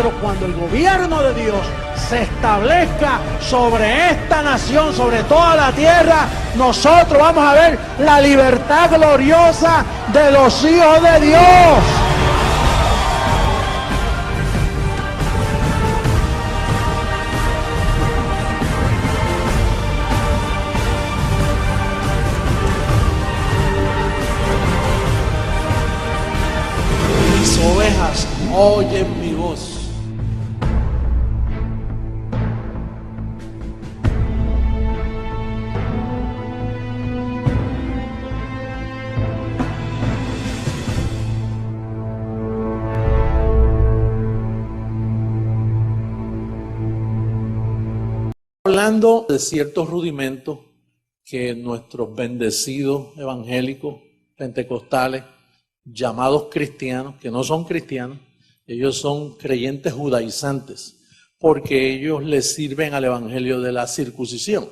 Pero cuando el gobierno de Dios se establezca sobre esta nación, sobre toda la tierra, nosotros vamos a ver la libertad gloriosa de los hijos de Dios. Mis ovejas oyen mi voz. Hablando de ciertos rudimentos que nuestros bendecidos evangélicos, pentecostales, llamados cristianos, que no son cristianos, ellos son creyentes judaizantes, porque ellos les sirven al evangelio de la circuncisión.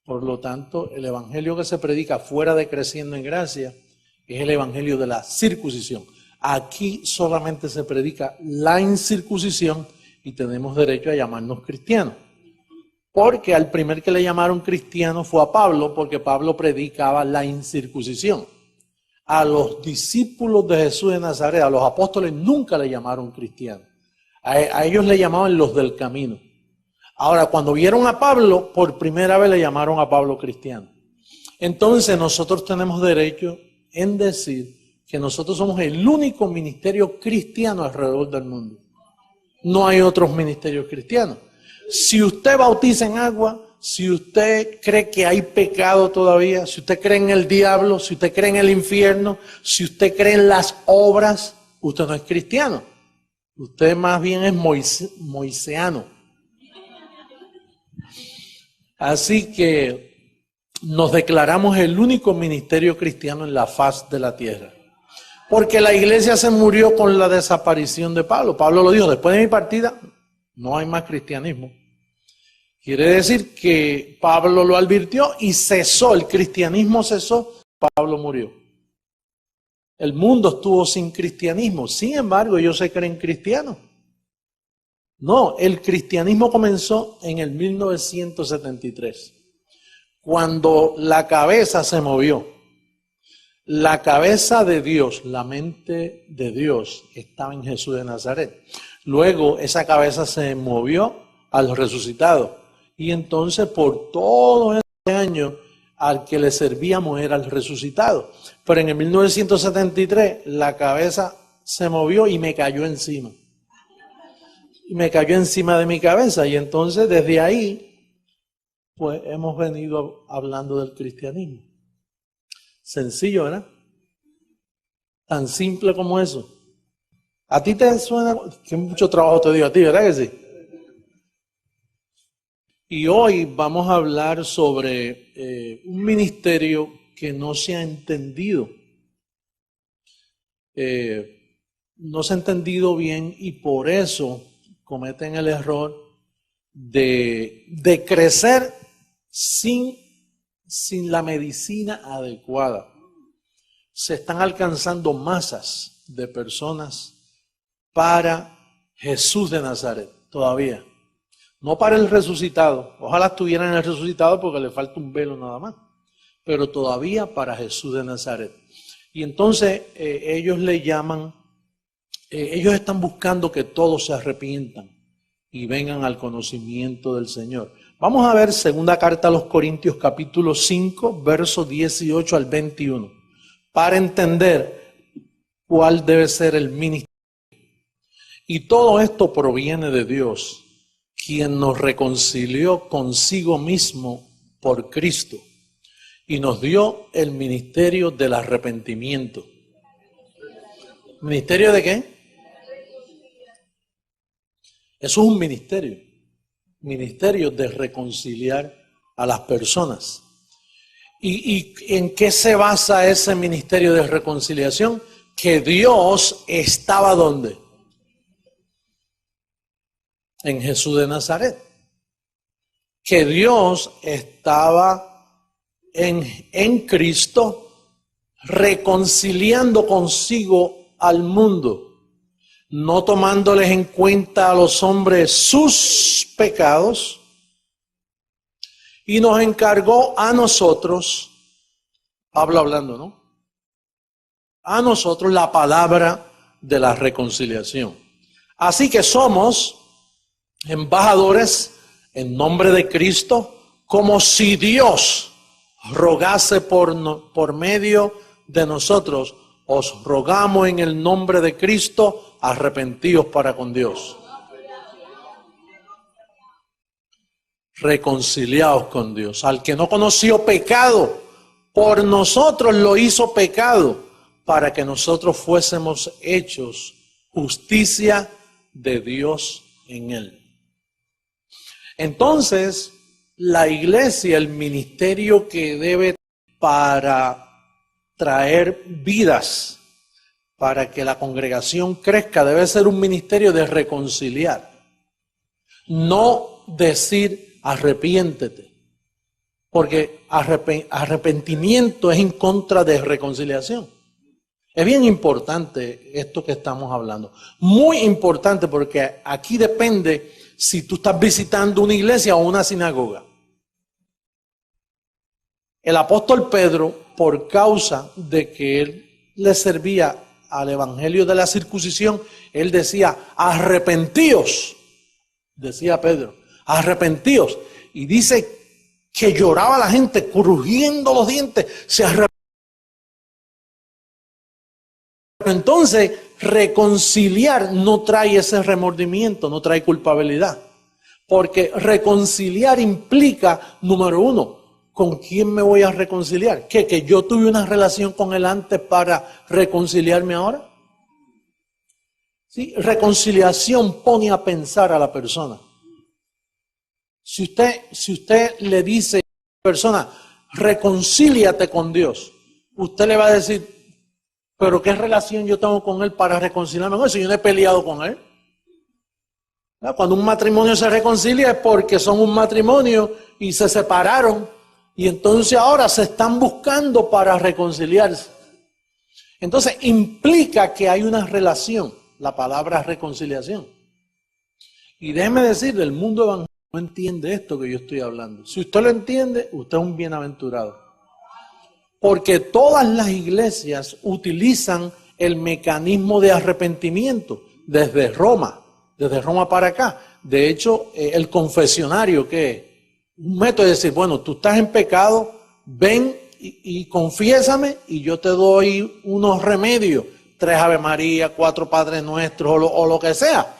Por lo tanto, el evangelio que se predica fuera de Creciendo en Gracia es el evangelio de la circuncisión. Aquí solamente se predica la incircuncisión y tenemos derecho a llamarnos cristianos. Porque al primer que le llamaron cristiano fue a Pablo, porque Pablo predicaba la incircuncisión. A los discípulos de Jesús de Nazaret, a los apóstoles, nunca le llamaron cristianos. A ellos le llamaban los del camino. Ahora, cuando vieron a Pablo, por primera vez le llamaron a Pablo cristiano. Entonces nosotros tenemos derecho en decir que nosotros somos el único ministerio cristiano alrededor del mundo. No hay otros ministerios cristianos. Si usted bautiza en agua, si usted cree que hay pecado todavía, si usted cree en el diablo, si usted cree en el infierno, si usted cree en las obras, usted no es cristiano. Usted más bien es moiseano. Así que nos declaramos el único ministerio cristiano en la faz de la tierra. Porque la iglesia se murió con la desaparición de Pablo. Pablo lo dijo, después de mi partida no hay más cristianismo. Quiere decir que Pablo lo advirtió y cesó, el cristianismo cesó, Pablo murió. El mundo estuvo sin cristianismo, sin embargo ellos se creen cristianos. No, el cristianismo comenzó en el 1973, cuando la cabeza se movió. La cabeza de Dios, la mente de Dios estaba en Jesús de Nazaret. Luego esa cabeza se movió al resucitado. Y entonces por todos esos años al que le servíamos era el resucitado. Pero en el 1973 la cabeza se movió y me cayó encima. Y me cayó encima de mi cabeza. Y entonces desde ahí pues hemos venido hablando del cristianismo. Sencillo, ¿verdad? Tan simple como eso. A ti te suena que mucho trabajo te dio a ti, ¿verdad que sí? Y hoy vamos a hablar sobre un ministerio que no se ha entendido. No se ha entendido bien y por eso cometen el error de crecer sin la medicina adecuada. Se están alcanzando masas de personas para Jesús de Nazaret todavía. No para el resucitado. Ojalá estuvieran en el resucitado porque le falta un velo nada más. Pero todavía para Jesús de Nazaret. Y entonces ellos le llaman, ellos están buscando que todos se arrepientan y vengan al conocimiento del Señor. Vamos a ver segunda carta a los Corintios capítulo 5, versos 18 al 21. Para entender cuál debe ser el ministerio. Y todo esto proviene de Dios, quien nos reconcilió consigo mismo por Cristo y nos dio el ministerio del arrepentimiento. ¿Ministerio de qué? Eso es un ministerio. Ministerio de reconciliar a las personas. ¿Y en qué se basa ese ministerio de reconciliación? Que Dios estaba ¿dónde? En Jesús de Nazaret. Que Dios estaba en Cristo reconciliando consigo al mundo. no tomándoles en cuenta a los hombres sus pecados, y nos encargó a nosotros, Pablo hablando, ¿no? A nosotros la palabra de la reconciliación. Así que somos embajadores en nombre de Cristo, como si Dios rogase por medio de nosotros. Os rogamos en el nombre de Cristo, arrepentíos para con Dios. Reconciliaos con Dios. Al que no conoció pecado, por nosotros lo hizo pecado, para que nosotros fuésemos hechos justicia de Dios en él. Entonces, la iglesia, el ministerio que debe para traer vidas, para que la congregación crezca, debe ser un ministerio de reconciliar. No decir arrepiéntete, porque arrepentimiento es en contra de reconciliación. Es bien importante esto que estamos hablando. Muy importante, porque aquí depende si tú estás visitando una iglesia o una sinagoga. El apóstol Pedro, por causa de que él le servía al evangelio de la circuncisión, él decía, arrepentíos, decía Pedro, arrepentíos. Y dice que lloraba la gente, crujiendo los dientes, se arrepentía. Entonces, reconciliar no trae ese remordimiento, no trae culpabilidad. Porque reconciliar implica, número uno, ¿con quién me voy a reconciliar? ¿Que yo tuve una relación con él antes para reconciliarme ahora? ¿Sí? Reconciliación pone a pensar a la persona. Si usted le dice a la persona, reconcíliate con Dios, usted le va a decir, pero ¿qué relación yo tengo con él para reconciliarme con él? Si yo no he peleado con él. Cuando un matrimonio se reconcilia es porque son un matrimonio y se separaron y entonces ahora se están buscando para reconciliarse. Entonces implica que hay una relación, la palabra reconciliación. Y déjeme decirle, el mundo evangélico no entiende esto que yo estoy hablando. Si usted lo entiende, usted es un bienaventurado. Porque todas las iglesias utilizan el mecanismo de arrepentimiento desde Roma para acá. De hecho, el confesionario, que es un método de decir, bueno, tú estás en pecado, ven y confiésame y yo te doy unos remedios, 3 Ave María, 4 Padres Nuestros o lo que sea.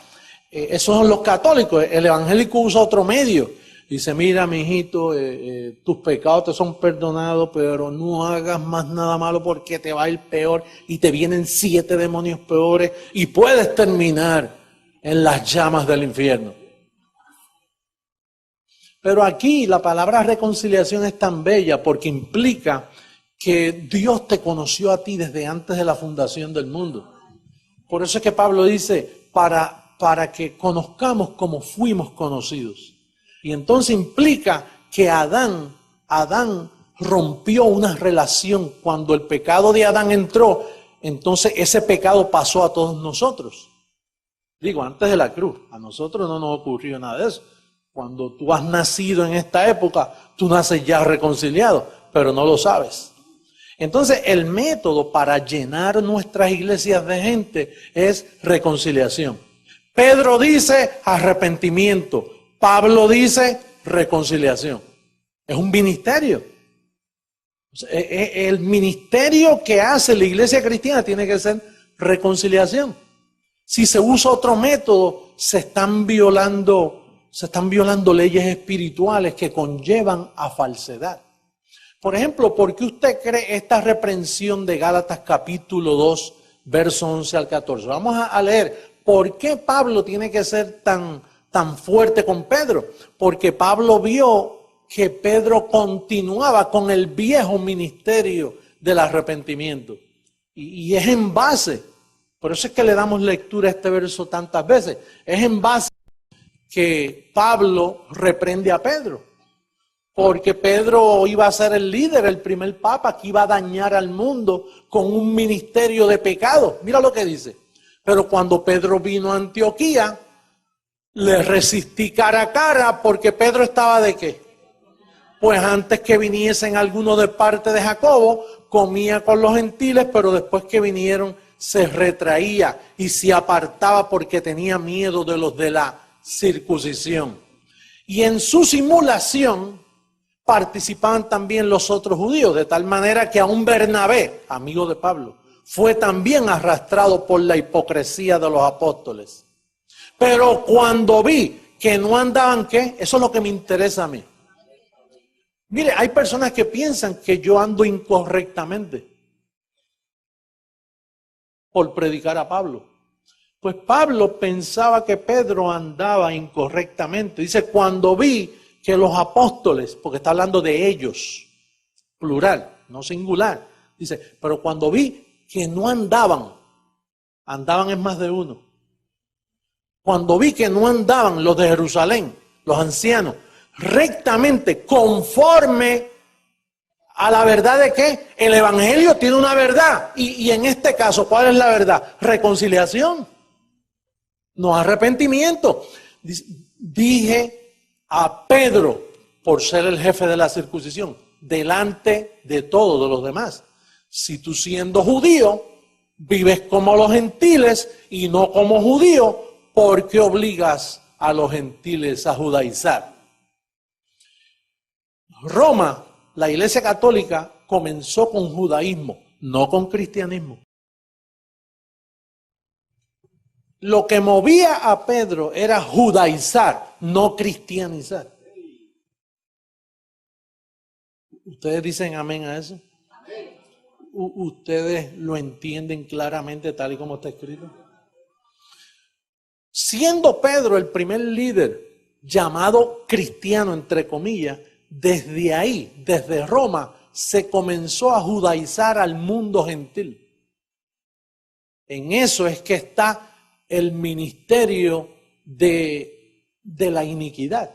Esos son los católicos. El evangélico usa otro medio. Dice, mira, mijito, tus pecados te son perdonados, pero no hagas más nada malo porque te va a ir peor y te vienen 7 demonios peores y puedes terminar en las llamas del infierno. Pero aquí la palabra reconciliación es tan bella porque implica que Dios te conoció a ti desde antes de la fundación del mundo. Por eso es que Pablo dice, para que conozcamos como fuimos conocidos. Y entonces implica que Adán rompió una relación. Cuando el pecado de Adán entró, entonces ese pecado pasó a todos nosotros. Digo, antes de la cruz, a nosotros no nos ocurrió nada de eso. Cuando tú has nacido en esta época, tú naces ya reconciliado, pero no lo sabes. Entonces el método para llenar nuestras iglesias de gente es reconciliación. Pedro dice arrepentimiento. Pablo dice reconciliación. Es un ministerio. El ministerio que hace la iglesia cristiana tiene que ser reconciliación. Si se usa otro método, se están violando leyes espirituales que conllevan a falsedad. Por ejemplo, ¿por qué usted cree esta reprensión de Gálatas capítulo 2, verso 11 al 14? Vamos a leer. ¿Por qué Pablo tiene que ser tan fuerte con Pedro? Porque Pablo vio que Pedro continuaba con el viejo ministerio del arrepentimiento. Y es en base, por eso es que le damos lectura a este verso tantas veces, es en base que Pablo reprende a Pedro. Porque Pedro iba a ser el líder, el primer papa que iba a dañar al mundo con un ministerio de pecado. Mira lo que dice. Pero cuando Pedro vino a Antioquía, le resistí cara a cara porque Pedro estaba ¿de qué? Pues antes que viniesen algunos de parte de Jacobo, comía con los gentiles, pero después que vinieron se retraía y se apartaba porque tenía miedo de los de la circuncisión. Y en su simulación participaban también los otros judíos, de tal manera que aún Bernabé, amigo de Pablo, fue también arrastrado por la hipocresía de los apóstoles. Pero cuando vi que no andaban, ¿qué? Eso es lo que me interesa a mí. Mire, hay personas que piensan que yo ando incorrectamente por predicar a Pablo. Pues Pablo pensaba que Pedro andaba incorrectamente. Dice, cuando vi que los apóstoles, porque está hablando de ellos, plural, no singular. Dice, pero cuando vi que no andaban en más de uno. Cuando vi que no andaban los de Jerusalén, los ancianos, rectamente, conforme a la verdad de que el evangelio tiene una verdad. Y en este caso, ¿cuál es la verdad? Reconciliación, no arrepentimiento. Dije a Pedro, por ser el jefe de la circuncisión, delante de todos los demás, si tú siendo judío, vives como los gentiles y no como judío, ¿por qué obligas a los gentiles a judaizar? Roma, la Iglesia Católica, comenzó con judaísmo, no con cristianismo. Lo que movía a Pedro era judaizar, no cristianizar. ¿Ustedes dicen amén a eso? ¿Ustedes lo entienden claramente tal y como está escrito? Siendo Pedro el primer líder llamado cristiano, entre comillas, desde ahí, desde Roma, se comenzó a judaizar al mundo gentil. En eso es que está el ministerio de la iniquidad.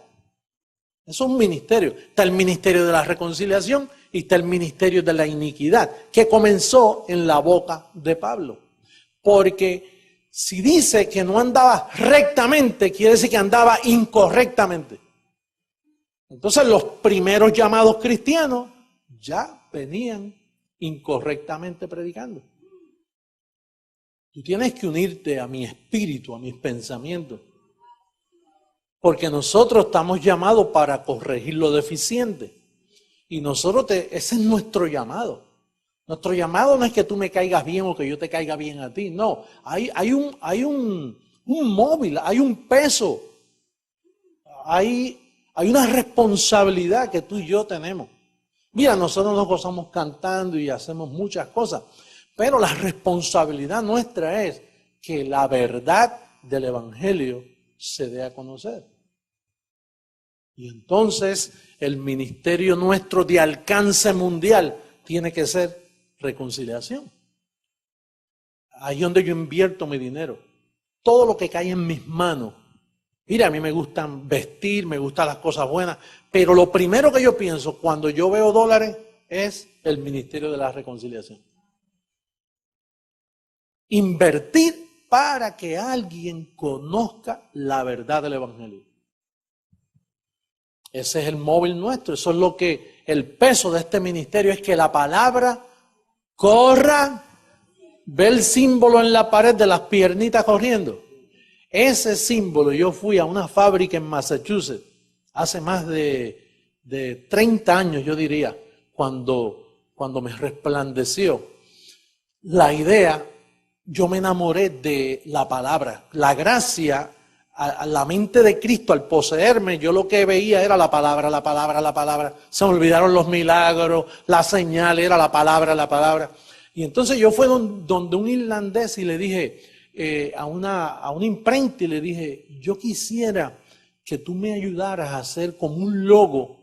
Eso es un ministerio. Está el ministerio de la reconciliación y está el ministerio de la iniquidad, que comenzó en la boca de Pablo. Porque si dice que no andaba rectamente, quiere decir que andaba incorrectamente. Entonces los primeros llamados cristianos ya venían incorrectamente predicando. Tú tienes que unirte a mi espíritu, a mis pensamientos. Porque nosotros estamos llamados para corregir lo deficiente. Y nosotros, ese es nuestro llamado. Nuestro llamado no es que tú me caigas bien o que yo te caiga bien a ti. No, hay un móvil, hay un peso. Hay una responsabilidad que tú y yo tenemos. Mira, nosotros nos gozamos cantando y hacemos muchas cosas. Pero la responsabilidad nuestra es que la verdad del evangelio se dé a conocer. Y entonces el ministerio nuestro de alcance mundial tiene que ser reconciliación. Ahí es donde yo invierto mi dinero. Todo lo que cae en mis manos. Mira, a mí me gustan vestir, me gustan las cosas buenas, pero lo primero que yo pienso cuando yo veo dólares es el ministerio de la reconciliación. Invertir para que alguien conozca la verdad del evangelio. Ese es el móvil nuestro, eso es lo que el peso de este ministerio es que la palabra corra. Ve el símbolo en la pared de las piernitas corriendo. Ese símbolo, yo fui a una fábrica en Massachusetts hace más de 30 años, yo diría, cuando me resplandeció la idea. Yo me enamoré de la palabra, la gracia, a la mente de Cristo al poseerme, yo lo que veía era la palabra, la palabra, la palabra. Se me olvidaron los milagros, la señal, era la palabra, la palabra. Y entonces yo fui donde un irlandés y le dije, a una imprenta y le dije, yo quisiera que tú me ayudaras a hacer como un logo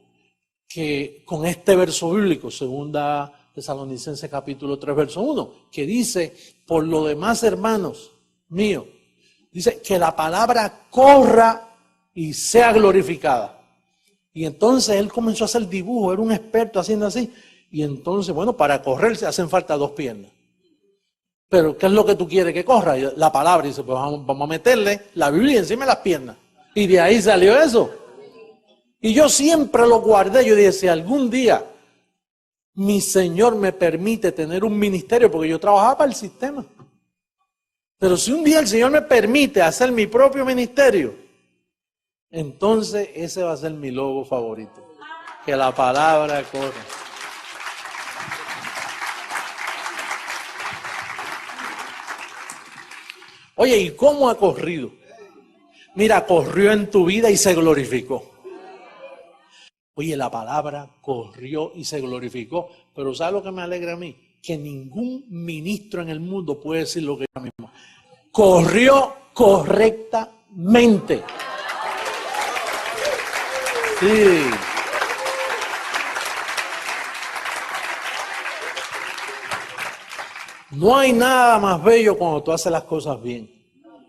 que con este verso bíblico, segunda Tesalonicenses capítulo 3, verso 1, que dice, por lo demás, hermanos míos, dice que la palabra corra y sea glorificada. Y entonces él comenzó a hacer dibujo, era un experto haciendo así. Y entonces, bueno, para correr se hacen falta 2 piernas. Pero ¿qué es lo que tú quieres que corra? Y la palabra. Y dice, pues vamos a meterle la Biblia encima de las piernas. Y de ahí salió eso. Y yo siempre lo guardé. Yo dije, si algún día mi Señor me permite tener un ministerio, porque yo trabajaba para el sistema. Pero si un día el Señor me permite hacer mi propio ministerio, entonces ese va a ser mi logo favorito. Que la palabra corra. Oye, ¿y cómo ha corrido? Mira, corrió en tu vida y se glorificó. Oye, la palabra corrió y se glorificó. Pero ¿sabes lo que me alegra a mí? Que ningún ministro en el mundo puede decir lo que yo mismo. Corrió correctamente. Sí. No hay nada más bello cuando tú haces las cosas bien.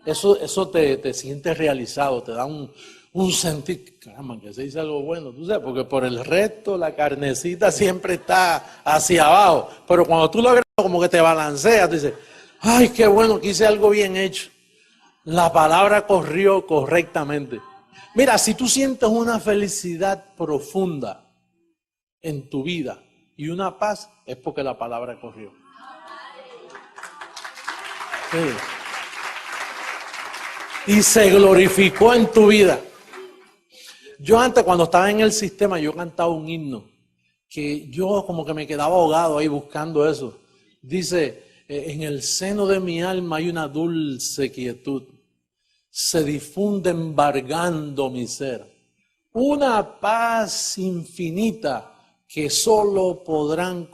Eso te sientes realizado, te da un sentir, caramba, que se dice algo bueno, tú sabes, porque por el resto la carnecita siempre está hacia abajo. Pero cuando tú logras como que te balanceas, tú dices, ay, qué bueno que hice algo bien hecho. La palabra corrió correctamente. Mira, si tú sientes una felicidad profunda en tu vida y una paz, es porque la palabra corrió. Sí. Y se glorificó en tu vida. Yo antes, cuando estaba en el sistema, yo cantaba un himno que yo como que me quedaba ahogado ahí buscando eso. Dice, en el seno de mi alma hay una dulce quietud, se difunde embargando mi ser, una paz infinita que solo podrán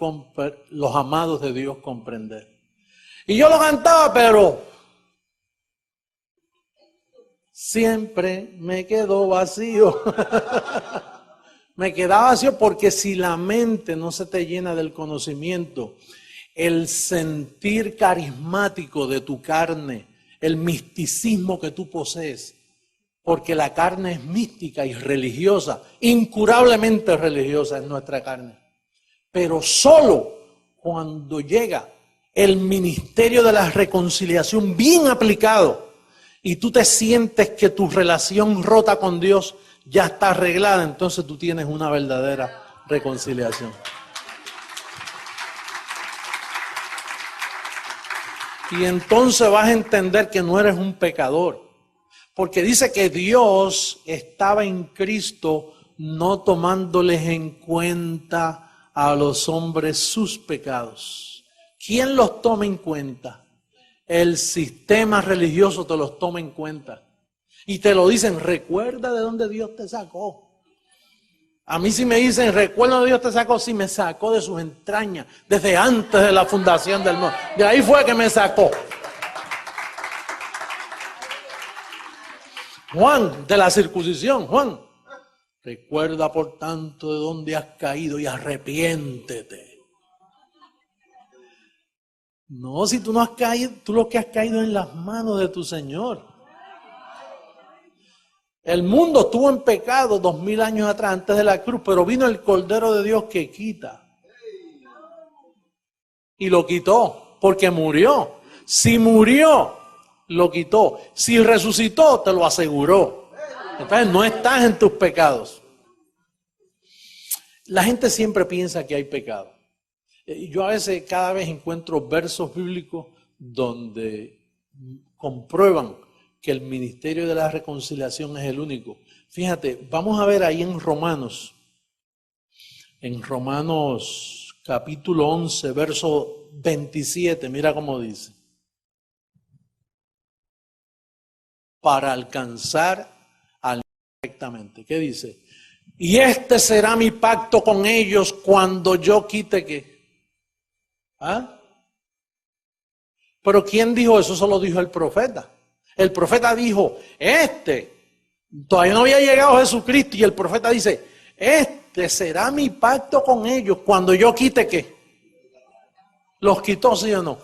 los amados de Dios comprender. Y yo lo cantaba, pero siempre me quedó vacío. Me quedaba vacío porque si la mente no se te llena del conocimiento, el sentir carismático de tu carne, el misticismo que tú posees, porque la carne es mística y religiosa, incurablemente religiosa en nuestra carne. Pero solo cuando llega el ministerio de la reconciliación bien aplicado y tú te sientes que tu relación rota con Dios ya está arreglada, entonces tú tienes una verdadera reconciliación. Y entonces vas a entender que no eres un pecador. Porque dice que Dios estaba en Cristo no tomándoles en cuenta a los hombres sus pecados. ¿Quién los toma en cuenta? El sistema religioso te los toma en cuenta. Y te lo dicen, recuerda de dónde Dios te sacó. A mí si me dicen, recuerda de dónde Dios te sacó, sí me sacó de sus entrañas, desde antes de la fundación del mundo. De ahí fue que me sacó. Juan, de la circuncisión, Juan, recuerda por tanto de dónde has caído y arrepiéntete. No, si tú no has caído, tú lo que has caído en las manos de tu Señor. El mundo estuvo en pecado 2000 años atrás, antes de la cruz, pero vino el Cordero de Dios que quita. Y lo quitó, porque murió. Si murió, lo quitó. Si resucitó, te lo aseguró. Entonces no estás en tus pecados. La gente siempre piensa que hay pecado. Yo a veces cada vez encuentro versos bíblicos donde comprueban que el ministerio de la reconciliación es el único. Fíjate, vamos a ver ahí en Romanos capítulo 11, verso 27, mira cómo dice. Para alcanzar al perfectamente. ¿Qué dice? Y este será mi pacto con ellos cuando yo quite ¿qué? ¿Ah? Pero ¿quién dijo eso? Eso lo dijo el profeta. El profeta dijo, todavía no había llegado Jesucristo y el profeta dice, este será mi pacto con ellos cuando yo quite ¿qué? ¿Los quitó, sí o no?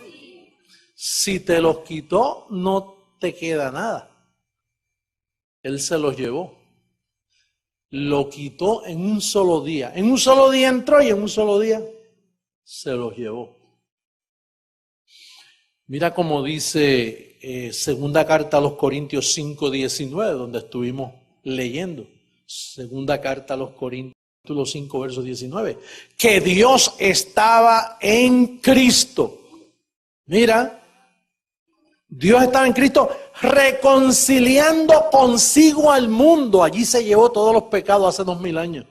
Si te los quitó, no te queda nada. Él se los llevó. Lo quitó en un solo día. En un solo día entró y en un solo día se los llevó. Mira cómo dice segunda carta a los Corintios 5:19, donde estuvimos leyendo. Segunda carta a los Corintios 5, verso 19. Que Dios estaba en Cristo. Mira, Dios estaba en Cristo reconciliando consigo al mundo. Allí se llevó todos los pecados hace 2000 años.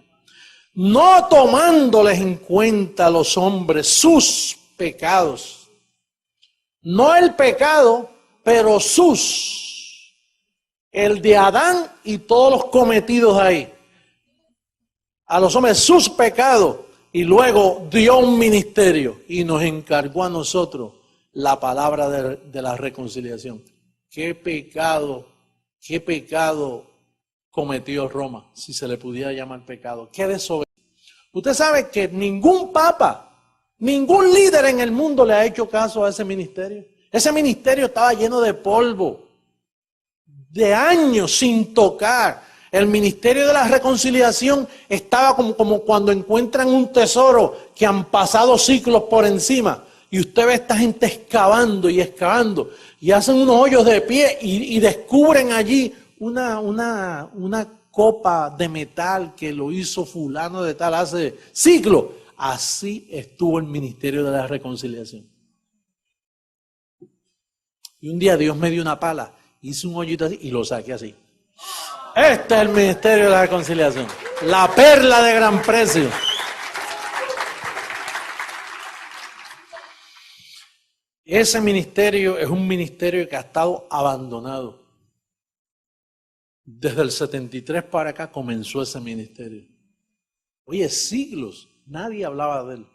No tomándoles en cuenta a los hombres sus pecados. No el pecado, pero sus. El de Adán y todos los cometidos ahí. A los hombres sus pecados. Y luego dio un ministerio y nos encargó a nosotros la palabra de la reconciliación. Qué pecado cometió Roma, si se le pudiera llamar pecado. Qué desobediencia. Usted sabe que ningún papa, ningún líder en el mundo le ha hecho caso a ese ministerio. Ese ministerio estaba lleno de polvo, de años sin tocar. El ministerio de la reconciliación estaba como cuando encuentran un tesoro que han pasado siglos por encima. Y usted ve a esta gente excavando y excavando. Y hacen unos hoyos de pie y descubren allí una copa de metal que lo hizo fulano de tal hace siglos. Así estuvo el ministerio de la reconciliación. Y un día Dios me dio una pala, hice un hoyito así y lo saqué así. Este es el ministerio de la reconciliación. La perla de gran precio. Ese ministerio es un ministerio que ha estado abandonado. Desde el 73 para acá comenzó ese ministerio. Oye, siglos, nadie hablaba de él.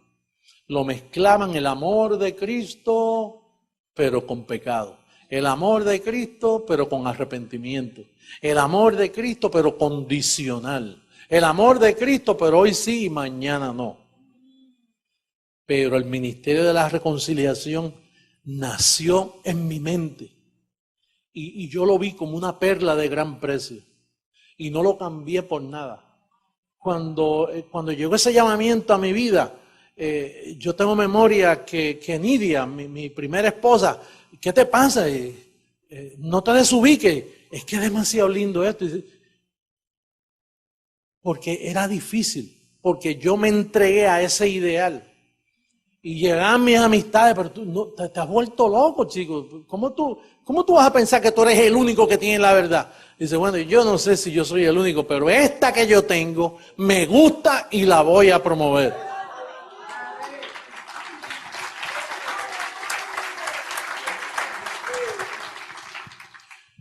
Lo mezclaban el amor de Cristo, pero con pecado. El amor de Cristo, pero con arrepentimiento. El amor de Cristo, pero condicional. El amor de Cristo, pero hoy sí y mañana no. Pero el ministerio de la reconciliación nació en mi mente. Y yo lo vi como una perla de gran precio. Y no lo cambié por nada. Cuando llegó ese llamamiento a mi vida, yo tengo memoria que Nidia, mi primera esposa, ¿qué te pasa? No te desubiques, es que es demasiado lindo esto. Porque era difícil, porque yo me entregué a ese ideal. Y llegaban mis amistades, pero tú no, te has vuelto loco, chico. ¿Cómo tú vas a pensar que tú eres el único que tiene la verdad? Dice, bueno, yo no sé si yo soy el único, pero esta que yo tengo me gusta y la voy a promover.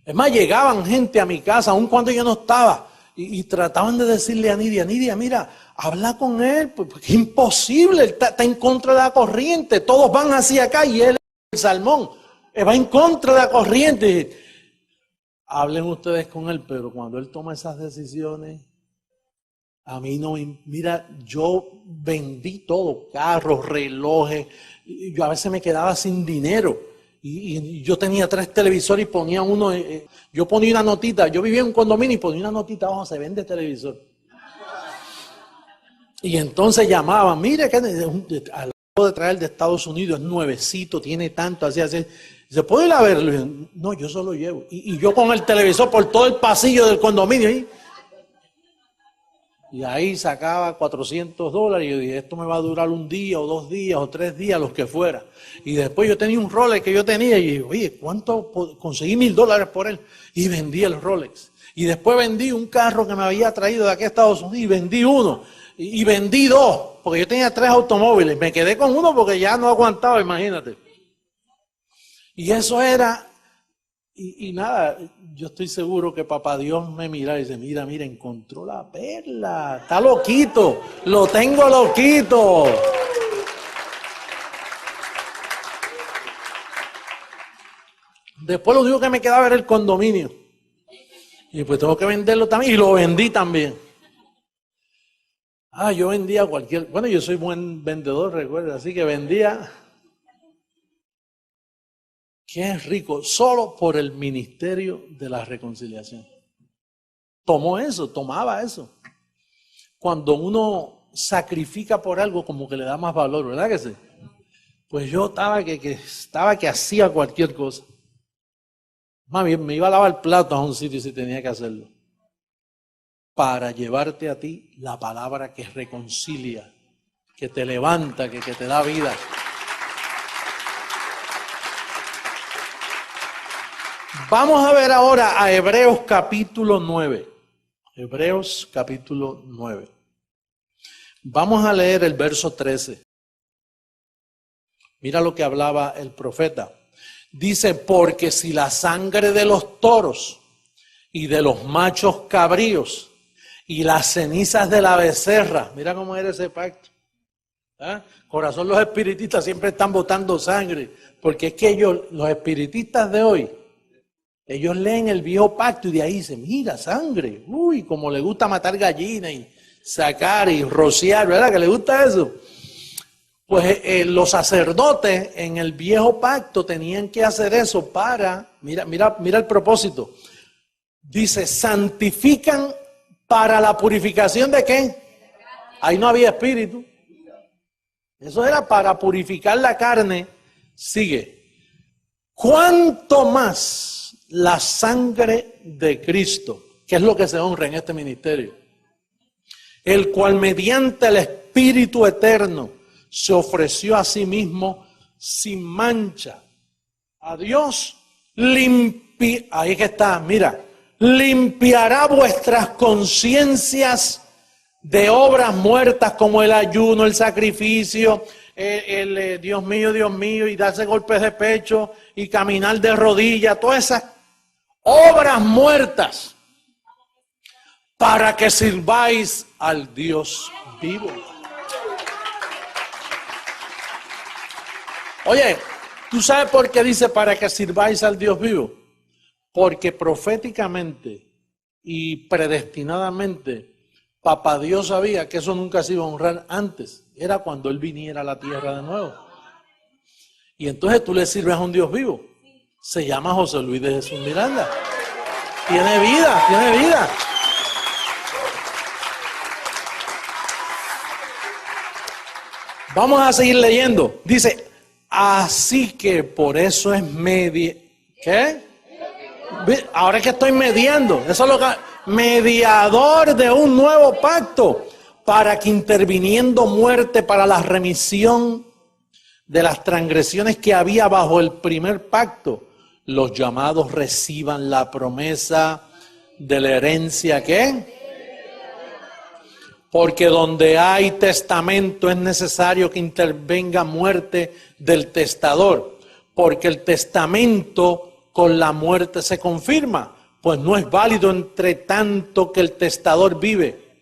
Es más, llegaban gente a mi casa, aun cuando yo no estaba, y trataban de decirle a Nidia, mira, habla con él, porque es imposible, él está en contra de la corriente, todos van hacia acá y él es el salmón, va en contra de la corriente. Hablen ustedes con él, pero cuando él toma esas decisiones, a mí no, mira, yo vendí todo, carros, relojes, yo a veces me quedaba sin dinero. Y yo tenía 3 televisores y ponía uno, yo ponía una notita, yo vivía en un condominio y ponía una notita abajo, se vende televisor. Y entonces llamaban, mire que al lado de traer de Estados Unidos, es nuevecito, tiene tanto, así. ¿Se puede ir a verlo? No, yo solo llevo. Y yo con el televisor por todo el pasillo del condominio. Y ahí sacaba $400 y yo dije, esto me va a durar 1 día o 2 días o 3 días, los que fuera. Y después yo tenía un Rolex que yo tenía y dije, oye, ¿cuánto? Conseguí $1000 por él y vendí el Rolex. Y después vendí un carro que me había traído de aquí a Estados Unidos y vendí uno. Y vendí 2, porque yo tenía 3 automóviles. Me quedé con uno porque ya no aguantaba, imagínate. Y eso era... Y nada, yo estoy seguro que papá Dios me mira y dice, mira, encontró la perla, está loquito, lo tengo loquito. Después lo único que me quedaba era el condominio. Y pues tengo que venderlo también, y lo vendí también. Yo vendía bueno, yo soy buen vendedor, recuerda, así que vendía... que es rico solo por el ministerio de la reconciliación. Tomaba eso. Cuando uno sacrifica por algo, como que le da más valor, ¿verdad que sí? Pues yo estaba que hacía cualquier cosa. Más bien, me iba a lavar platos a un sitio si tenía que hacerlo. Para llevarte a ti la palabra que reconcilia, que te levanta, que te da vida. Vamos a ver ahora a Hebreos capítulo 9. Hebreos capítulo 9. Vamos a leer el verso 13. Mira lo que hablaba el profeta. Dice, porque si la sangre de los toros y de los machos cabríos y las cenizas de la becerra, mira cómo era ese pacto. Corazón, los espiritistas siempre están botando sangre, porque es que ellos, los espiritistas de hoy, ellos leen el viejo pacto y de ahí dicen, mira, sangre, uy, como le gusta matar gallinas y sacar y rociar, ¿verdad? Que le gusta eso. Pues los sacerdotes en el viejo pacto tenían que hacer eso para, mira el propósito. Dice, santifican para la purificación ¿de qué? Ahí no había espíritu. Eso era para purificar la carne. Sigue. ¿Cuánto más la sangre de Cristo? Que es lo que se honra en este ministerio. El cual mediante el Espíritu eterno se ofreció a sí mismo sin mancha. A Dios ahí que está, mira, limpiará vuestras conciencias de obras muertas como el ayuno, el sacrificio, Dios mío, y darse golpes de pecho y caminar de rodillas, todas esas obras muertas para que sirváis al Dios vivo. Oye, ¿tú sabes por qué dice para que sirváis al Dios vivo? Porque proféticamente y predestinadamente, Papá Dios sabía que eso nunca se iba a honrar antes. Era cuando Él viniera a la tierra de nuevo. Y entonces tú le sirves a un Dios vivo. Se llama José Luis de Jesús Miranda. Tiene vida, tiene vida. Vamos a seguir leyendo. Dice, así que por eso es ¿qué? Ahora es que estoy mediando. Eso es lo que... mediador de un nuevo pacto, para que interviniendo muerte para la remisión de las transgresiones que había bajo el primer pacto, los llamados reciban la promesa de la herencia, ¿qué? Porque donde hay testamento es necesario que intervenga muerte del testador, porque el testamento con la muerte se confirma, pues no es válido entre tanto que el testador vive,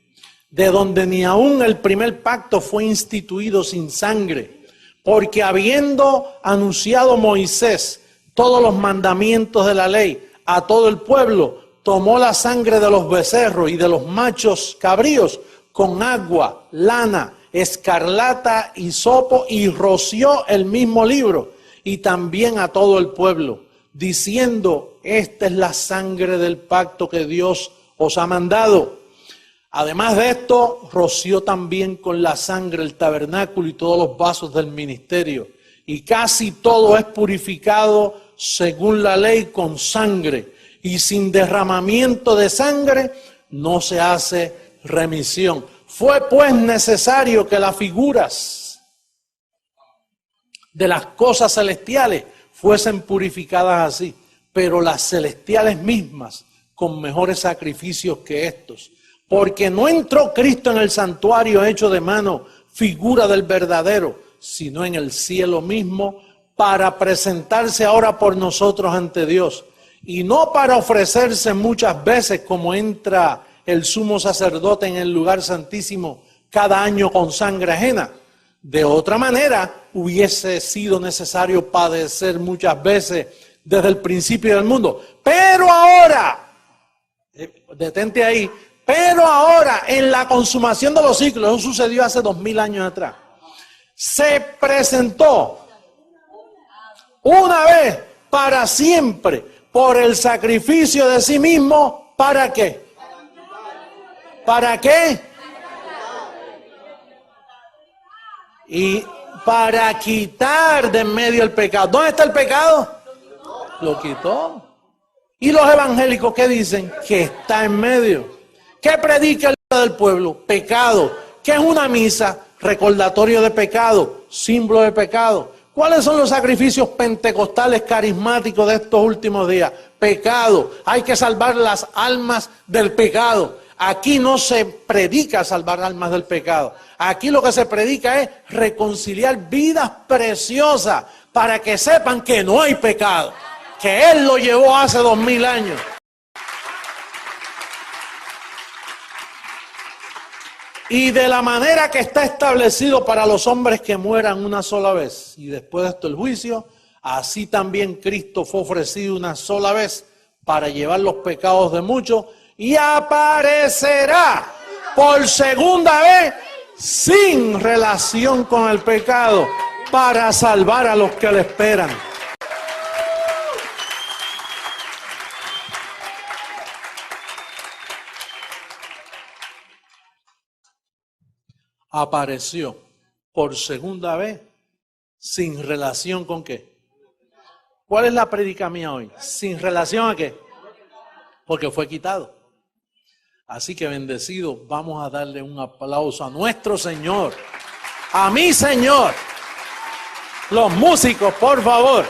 de donde ni aún el primer pacto fue instituido sin sangre, porque habiendo anunciado Moisés todos los mandamientos de la ley a todo el pueblo, tomó la sangre de los becerros y de los machos cabríos con agua, lana, escarlata, hisopo y roció el mismo libro y también a todo el pueblo, diciendo, esta es la sangre del pacto que Dios os ha mandado. Además de esto, roció también con la sangre el tabernáculo y todos los vasos del ministerio. Y casi todo es purificado según la ley con sangre. Y sin derramamiento de sangre no se hace remisión. Fue pues necesario que las figuras de las cosas celestiales fuesen purificadas así, pero las celestiales mismas con mejores sacrificios que estos. Porque no entró Cristo en el santuario hecho de mano, figura del verdadero, sino en el cielo mismo, para presentarse ahora por nosotros ante Dios. Y no para ofrecerse muchas veces como entra el sumo sacerdote en el lugar santísimo cada año con sangre ajena. De otra manera, hubiese sido necesario padecer muchas veces desde el principio del mundo. Pero ahora, detente ahí, pero ahora en la consumación de los siglos, eso sucedió hace 2000 años atrás, se presentó una vez para siempre por el sacrificio de sí mismo. ¿Para qué? ¿Para qué? Y para quitar de en medio el pecado. ¿Dónde está el pecado? Lo quitó. ¿Y los evangélicos qué dicen? Que está en medio. ¿Qué predica el del pueblo? Pecado. ¿Qué es una misa? Recordatorio de pecado, símbolo de pecado. ¿Cuáles son los sacrificios pentecostales carismáticos de estos últimos días? Pecado. Hay que salvar las almas del pecado. Aquí no se predica salvar almas del pecado. Aquí lo que se predica es reconciliar vidas preciosas para que sepan que no hay pecado, que Él lo llevó hace 2000 años. Y de la manera que está establecido para los hombres que mueran una sola vez y después de esto el juicio, así también Cristo fue ofrecido una sola vez para llevar los pecados de muchos y aparecerá por segunda vez sin relación con el pecado para salvar a los que le esperan. Apareció por segunda vez sin relación con qué. ¿Cuál es la prédica mía hoy? ¿Sin relación a qué? Porque fue quitado. Así que bendecido, vamos a darle un aplauso a nuestro Señor, a mi Señor. Los músicos, por favor.